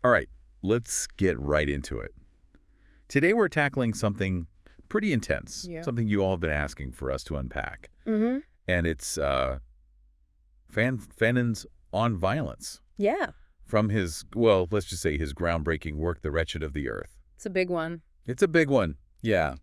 All right, let's get right into it. Today we're tackling something pretty intense, something you all have been asking for us to unpack. Mm-hmm. And it's Fanon's On Violence. Yeah. From his, well, let's just say his groundbreaking work, The Wretched of the Earth. It's a big one. It's a big one, yeah.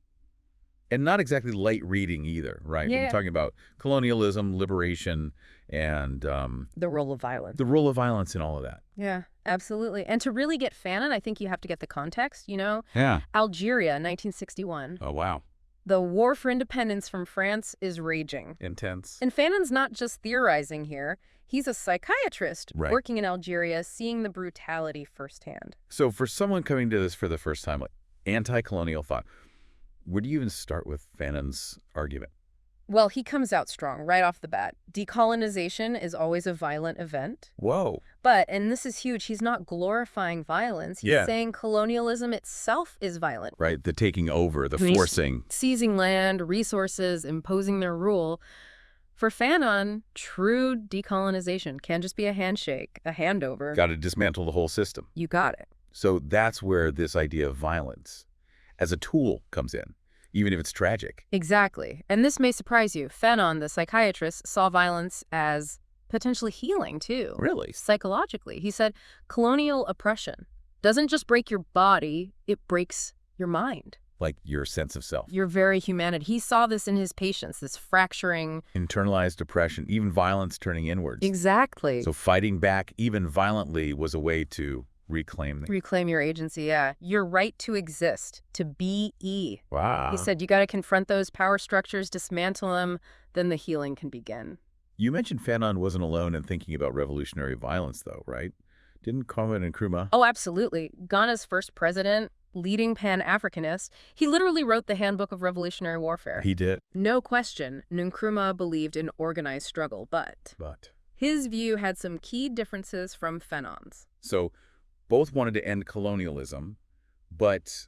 And not exactly light reading either, right? Yeah. We're talking about colonialism, liberation, and the role of violence. the role of violence and all of that. Yeah, absolutely. And to really get Fanon, I think you have to get the context, Yeah. Algeria, 1961. Oh, wow. The war for independence from France is raging. Intense. And Fanon's not just theorizing here. He's a psychiatrist working in Algeria, seeing the brutality firsthand. So for someone coming to this for the first time, like anti-colonial thought, where do you even start with Fanon's argument? Well, he comes out strong right off the bat. Decolonization is always a violent event. Whoa. But, and this is huge, he's not glorifying violence. He's saying colonialism itself is violent. Right, the taking over, the forcing. Seizing land, resources, imposing their rule. For Fanon, true decolonization can't just be a handshake, a handover. Got to dismantle the whole system. You got it. So that's where this idea of violence as a tool comes in, even if it's tragic. Exactly. And this may surprise you. Fanon, the psychiatrist, saw violence as potentially healing, too. Really? Psychologically. He said, colonial oppression doesn't just break your body, it breaks your mind. Like your sense of self. Your very humanity. He saw this in his patients, this fracturing. Internalized depression, even violence turning inwards. Exactly. So fighting back, even violently, was a way to reclaim your agency, yeah. Your right to exist, to be. Wow. He said you got to confront those power structures, dismantle them, then the healing can begin. You mentioned Fanon wasn't alone in thinking about revolutionary violence, though, right? Didn't Kwame Nkrumah? Oh, absolutely. Ghana's first president, leading Pan-Africanist, he literally wrote the Handbook of Revolutionary Warfare. He did. No question, Nkrumah believed in organized struggle, but his view had some key differences from Fanon's. So both wanted to end colonialism, but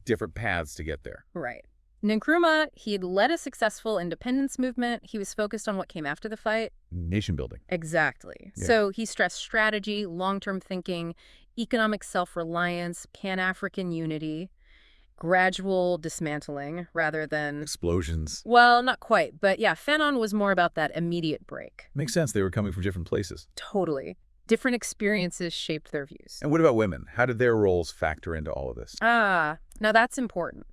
different paths to get there. Right. Nkrumah, he'd led a successful independence movement. He was focused on what came after the fight. Nation building. Exactly. Yeah. So he stressed strategy, long-term thinking, economic self-reliance, Pan-African unity, gradual dismantling rather than explosions. Well, not quite. But yeah, Fanon was more about that immediate break. Makes sense. They were coming from different places. Totally. Different experiences shaped their views. And what about women? How did their roles factor into all of this? Now that's important.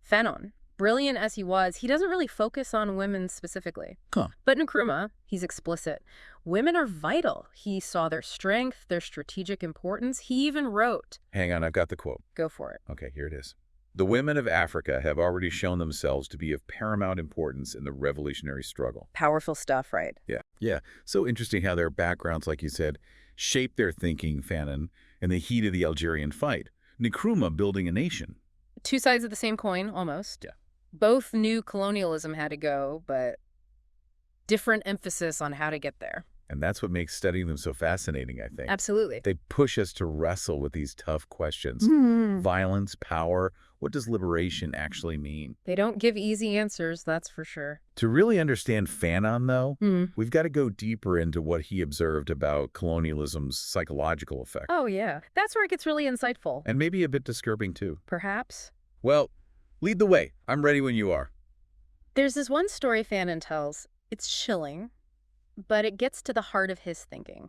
Fanon, brilliant as he was, he doesn't really focus on women specifically. But Nkrumah, he's explicit. Women are vital. He saw their strength, their strategic importance. He even wrote. Hang on, I've got the quote. Go for it. Okay, here it is. The women of Africa have already shown themselves to be of paramount importance in the revolutionary struggle. Powerful stuff, right? Yeah. So interesting how their backgrounds, like you said, shaped their thinking, Fanon, in the heat of the Algerian fight. Nkrumah building a nation. Two sides of the same coin, almost. Yeah. Both knew colonialism had to go, but different emphasis on how to get there. And that's what makes studying them so fascinating, I think. Absolutely. They push us to wrestle with these tough questions. Violence, power, what does liberation actually mean? They don't give easy answers, that's for sure. To really understand Fanon, though, we've got to go deeper into what he observed about colonialism's psychological effect. Oh, yeah. That's where it gets really insightful. And maybe a bit disturbing, too. Perhaps. Well, lead the way. I'm ready when you are. There's this one story Fanon tells. It's chilling, but it gets to the heart of his thinking.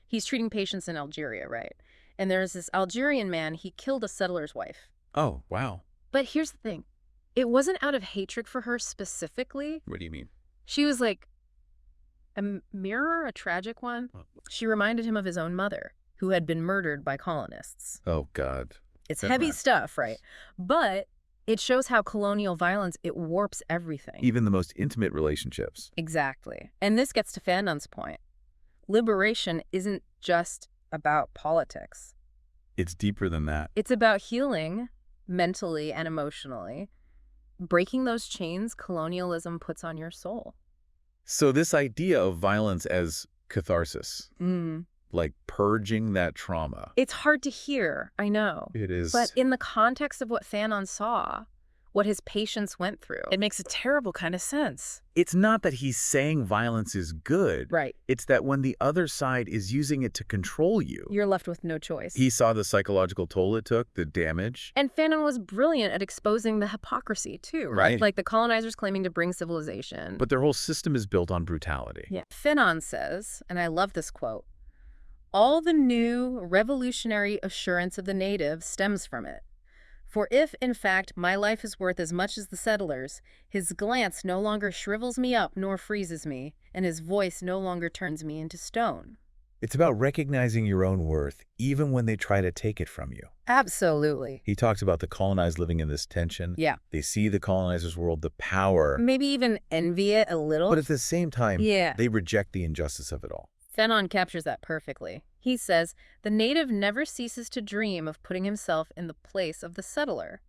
He's treating patients in Algeria, right? And there's this Algerian man, he killed a settler's wife. Oh, wow. But here's the thing. It wasn't out of hatred for her specifically. What do you mean? She was like a mirror, a tragic one. She reminded him of his own mother, who had been murdered by colonists. Oh, God. It's heavy stuff, right? But it shows how colonial violence, it warps everything. Even the most intimate relationships. Exactly. And this gets to Fanon's point. Liberation isn't just about politics. It's deeper than that. It's about healing mentally and emotionally, breaking those chains colonialism puts on your soul. So this idea of violence as catharsis, like purging that trauma. It's hard to hear, I know. It is. But in the context of what Fanon saw, what his patients went through. It makes a terrible kind of sense. It's not that he's saying violence is good. Right. It's that when the other side is using it to control you, You're left with no choice. he saw the psychological toll it took, the damage. And Fanon was brilliant at exposing the hypocrisy, too. Right. Like the colonizers claiming to bring civilization. But their whole system is built on brutality. Yeah. Fanon says, and I love this quote, "All the new revolutionary assurance of the native stems from it. For if, in fact, my life is worth as much as the settlers, his glance no longer shrivels me up nor freezes me, and his voice no longer turns me into stone." It's about recognizing your own worth, even when they try to take it from you. Absolutely. He talks about the colonized living in this tension. Yeah. They see the colonizer's world, the power. Maybe even envy it a little. But at the same time, Yeah. they reject the injustice of it all. Fanon captures that perfectly. He says, the native never ceases to dream of putting himself in the place of the settler.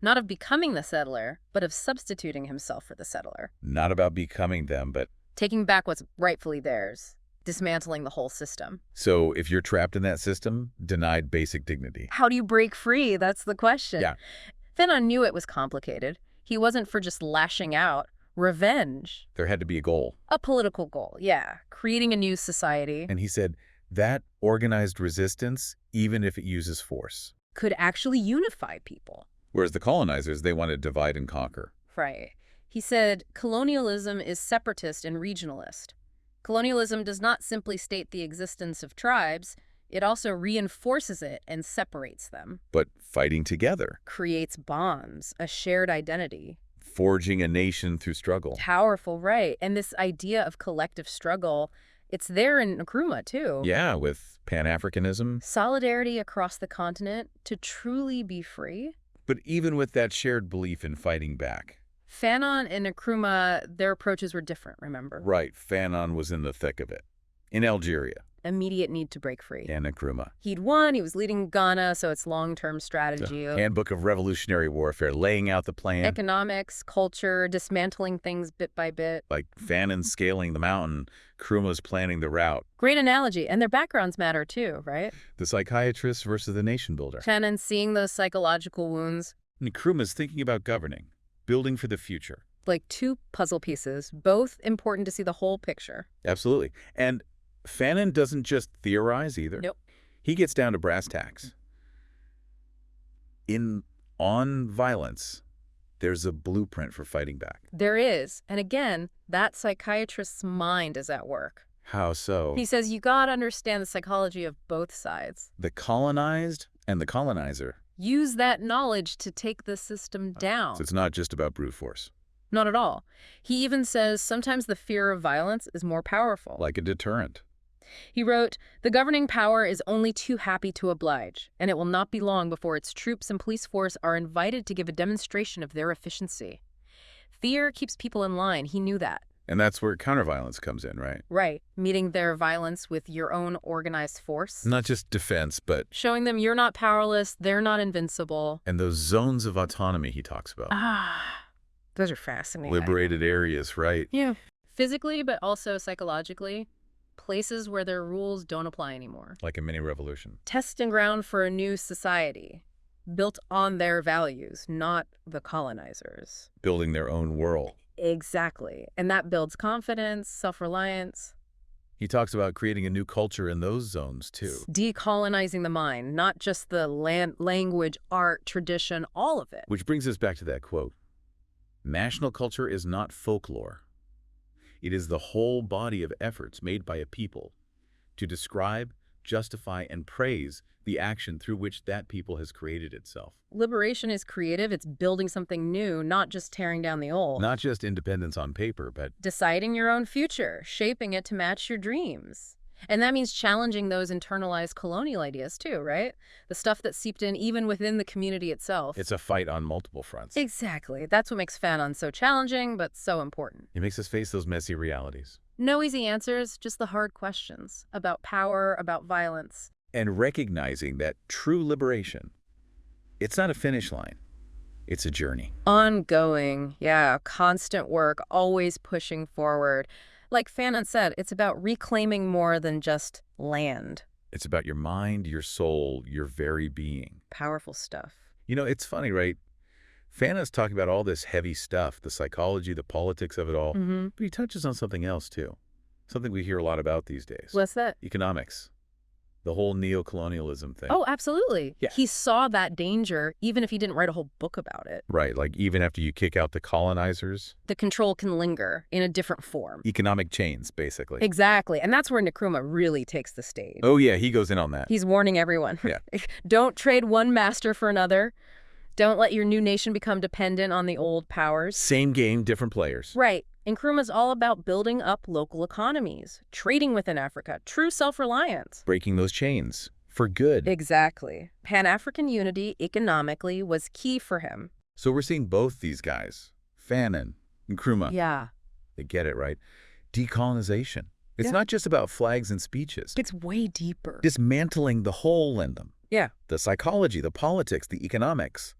Not of becoming the settler, but of substituting himself for the settler. Not about becoming them, but... taking back what's rightfully theirs. Dismantling the whole system. So if you're trapped in that system, denied basic dignity. How do you break free? That's the question. Yeah. Fanon knew it was complicated. He wasn't for just lashing out. Revenge. There had to be a goal. A political goal, yeah. Creating a new society. And he said that organized resistance, even if it uses force. Could actually unify people. Whereas the colonizers, they wanted to divide and conquer. Right. He said, colonialism is separatist and regionalist. Colonialism does not simply state the existence of tribes, it also reinforces it and separates them. But fighting together. Creates bonds, a shared identity. Forging a nation through struggle. Powerful, right. And this idea of collective struggle, it's there in Nkrumah, too. Yeah, with Pan-Africanism. Solidarity across the continent to truly be free. But even with that shared belief in fighting back. Fanon and Nkrumah, their approaches were different, remember? Right. Fanon was in the thick of it. In Algeria. Immediate need to break free. And Nkrumah. He'd won, he was leading Ghana, so it's long-term strategy. The Handbook of Revolutionary Warfare, laying out the plan. Economics, culture, dismantling things bit by bit. Like Fanon scaling the mountain, Nkrumah's planning the route. Great analogy. And their backgrounds matter too, right? The psychiatrist versus the nation builder. Fanon seeing those psychological wounds. Nkrumah's thinking about governing, building for the future. Like two puzzle pieces, both important to see the whole picture. Absolutely. And Fanon doesn't just theorize either. Nope. He gets down to brass tacks. On violence, there's a blueprint for fighting back. There is. And again, that psychiatrist's mind is at work. How so? He says you gotta understand the psychology of both sides. The colonized and the colonizer. Use that knowledge to take the system down. So it's not just about brute force. Not at all. He even says sometimes the fear of violence is more powerful. Like a deterrent. He wrote, the governing power is only too happy to oblige, and it will not be long before its troops and police force are invited to give a demonstration of their efficiency. Fear keeps people in line. He knew that. And that's where counterviolence comes in, right? Right. Meeting their violence with your own organized force. Not just defense, but... showing them you're not powerless, they're not invincible. And those zones of autonomy he talks about. Those are fascinating. Liberated areas, right? Yeah. Physically, but also psychologically. Places where their rules don't apply anymore. Like a mini revolution. Testing ground for a new society. Built on their values, not the colonizers. Building their own world. Exactly. And that builds confidence, self-reliance. He talks about creating a new culture in those zones, too. Decolonizing the mind, not just the language, art, tradition, all of it. Which brings us back to that quote. National culture is not folklore. It is the whole body of efforts made by a people to describe, justify, and praise the action through which that people has created itself. Liberation is creative. It's building something new, not just tearing down the old. Not just independence on paper, but deciding your own future, shaping it to match your dreams. And that means challenging those internalized colonial ideas too, right? The stuff that seeped in even within the community itself. It's a fight on multiple fronts. Exactly. That's what makes Fanon so challenging, but so important. It makes us face those messy realities. No easy answers, just the hard questions about power, about violence. And recognizing that true liberation, it's not a finish line. It's a journey. Ongoing, yeah, constant work, always pushing forward. Like Fanon said, it's about reclaiming more than just land. It's about your mind, your soul, your very being. Powerful stuff. You know, it's funny, right? Fanon's talking about all this heavy stuff, the psychology, the politics of it all, Mm-hmm. but he touches on something else too. Something we hear a lot about these days. What's that? Economics. The whole neo-colonialism thing. Oh, absolutely. Yeah. He saw that danger, even if he didn't write a whole book about it. Right, like even after you kick out the colonizers. The control can linger in a different form. Economic chains, basically. Exactly. And that's where Nkrumah really takes the stage. Oh yeah, he goes in on that. He's warning everyone. Yeah. Don't trade one master for another. Don't let your new nation become dependent on the old powers. Same game, different players. Right. Nkrumah's all about building up local economies, trading within Africa, true self-reliance. Breaking those chains. For good. Exactly. Pan-African unity economically was key for him. So we're seeing both these guys, Fanon, Nkrumah. Yeah. They get it, right? Decolonization. It's Yeah. not just about flags and speeches. It's way deeper. Dismantling the whole in them. Yeah. The psychology, the politics, the economics.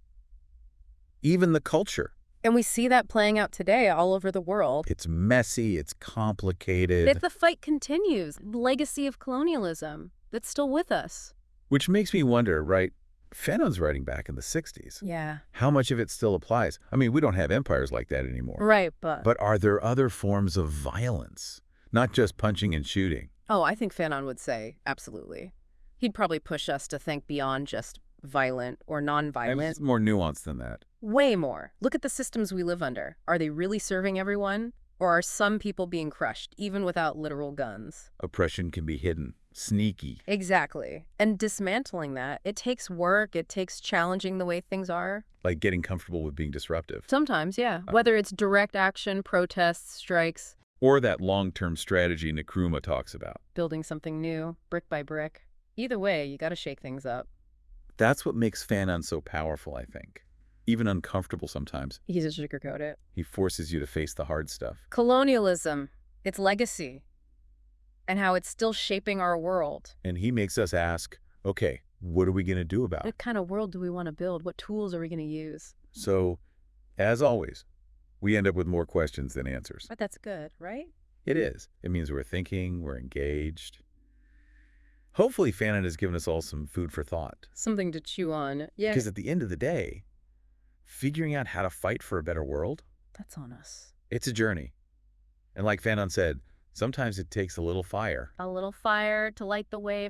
Even the culture. And we see that playing out today all over the world. It's messy, it's complicated. Yet the fight continues. Legacy of colonialism that's still with us. Which makes me wonder, right? Fanon's writing back in the 60s. Yeah. How much of it still applies? I mean, we don't have empires like that anymore. Right, but... But are there other forms of violence? Not just punching and shooting. Oh, I think Fanon would say absolutely. He'd probably push us to think beyond just violent or nonviolent. It's more nuanced than that. Way more. Look at the systems we live under. Are they really serving everyone? Or are some people being crushed, even without literal guns? Oppression can be hidden, sneaky. Exactly. And dismantling that, it takes work, it takes challenging the way things are. Like getting comfortable with being disruptive. Sometimes, yeah. Whether it's direct action, protests, strikes. Or that long-term strategy Nkrumah talks about. Building something new, brick by brick. Either way, you gotta shake things up. That's what makes Fanon so powerful, I think. Even uncomfortable sometimes. He doesn't sugarcoat it. He forces you to face the hard stuff. Colonialism, its legacy, and how it's still shaping our world. And he makes us ask, okay, what are we going to do about it? What kind of world do we want to build? What tools are we going to use? So, as always, we end up with more questions than answers. But that's good, right? It is. It means we're thinking, we're engaged. Hopefully, Fanon has given us all some food for thought. Something to chew on. Yeah. Because at the end of the day, figuring out how to fight for a better world, that's on us. it's a journey. And like Fanon said, sometimes it takes a little fire. A little fire to light the way.